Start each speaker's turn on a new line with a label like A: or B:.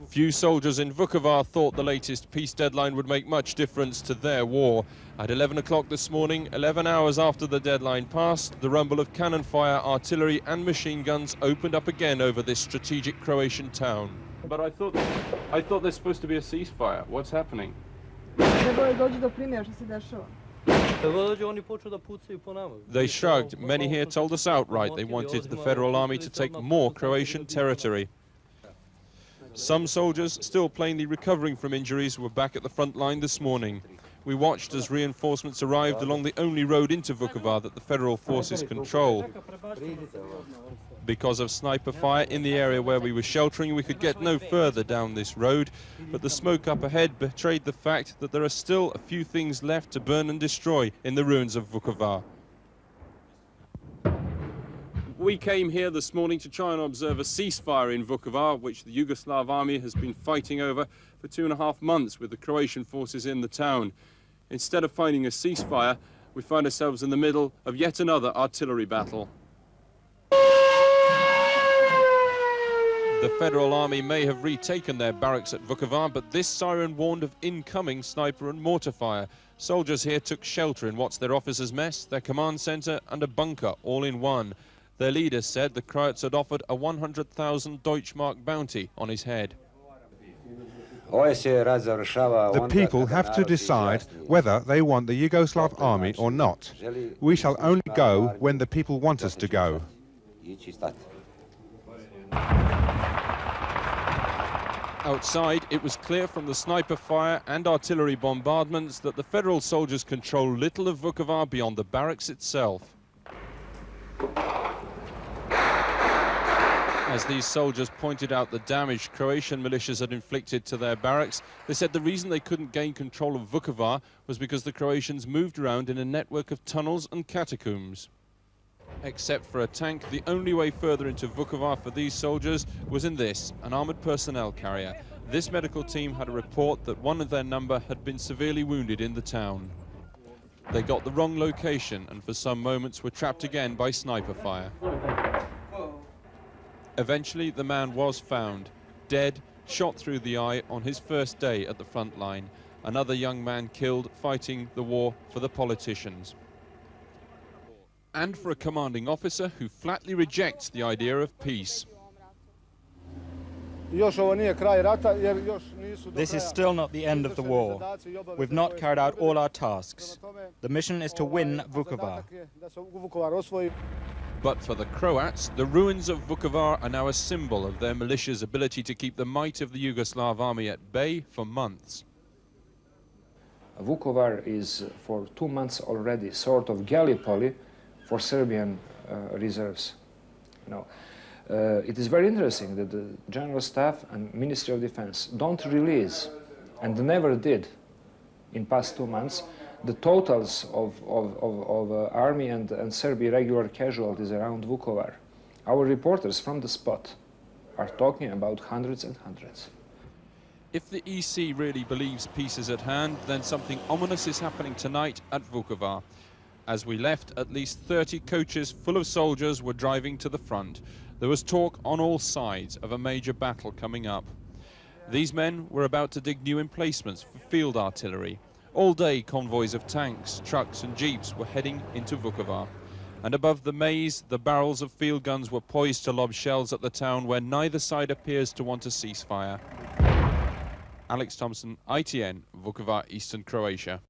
A: Few soldiers in Vukovar thought the latest peace deadline would make much difference to their war. At 11 o'clock this morning, 11 hours after the deadline passed, the rumble of cannon fire, artillery and machine guns opened up again over this strategic Croatian town. But I thought there's supposed to be a ceasefire. What's happening? They shrugged. Many here told us outright they wanted the Federal Army to take more Croatian territory. Some soldiers, still plainly recovering from injuries, were back at the front line this morning. We watched as reinforcements arrived along the only road into Vukovar that the federal forces control. Because of sniper fire in the area where we were sheltering, we could get no further down this road, but the smoke up ahead betrayed the fact that there are still a few things left to burn and destroy in the ruins of Vukovar. We came here this morning to try and observe a ceasefire in Vukovar, which the Yugoslav army has been fighting over for 2.5 months with the Croatian forces in the town. Instead of finding a ceasefire, we find ourselves in the middle of yet another artillery battle. The Federal Army may have retaken their barracks at Vukovar, but this siren warned of incoming sniper and mortar fire. Soldiers here took shelter in what's their officers' mess, their command center and a bunker, all in one. Their leader said the Croats had offered a 100,000 Deutschmark bounty on his head.
B: The people have to decide whether they want the Yugoslav army or not. We shall only go when the people want us to go.
A: Outside, it was clear from the sniper fire and artillery bombardments that the federal soldiers control little of Vukovar beyond the barracks itself. As these soldiers pointed out the damage Croatian militias had inflicted to their barracks, they said the reason they couldn't gain control of Vukovar was because the Croatians moved around in a network of tunnels and catacombs. Except for a tank, the only way further into Vukovar for these soldiers was in this, an armoured personnel carrier. This medical team had a report that one of their number had been severely wounded in the town. They got the wrong location and for some moments were trapped again by sniper fire. Eventually, the man was found, dead, shot through the eye on his first day at the front line. Another young man killed fighting the war for the politicians. And for a commanding officer who flatly rejects the idea of peace.
C: This is still not the end of the war. We've not carried out all our tasks. The mission is to win Vukovar.
A: But for the Croats, the ruins of Vukovar are now a symbol of their militia's ability to keep the might of the Yugoslav army at bay for months.
D: Vukovar is for 2 months already sort of Gallipoli for Serbian reserves. It is very interesting that the General Staff and Ministry of Defense don't release, and never did in past 2 months, the totals of army and Serbia regular casualties around Vukovar. Our reporters from the spot are talking about hundreds and hundreds.
A: If the EC really believes peace is at hand, then something ominous is happening tonight at Vukovar. As we left, at least 30 coaches full of soldiers were driving to the front. There was talk on all sides of a major battle coming up. These men were about to dig new emplacements for field artillery. All day, convoys of tanks, trucks and jeeps were heading into Vukovar. And above the maze, the barrels of field guns were poised to lob shells at the town where neither side appears to want a ceasefire. Alex Thompson, ITN, Vukovar, Eastern Croatia.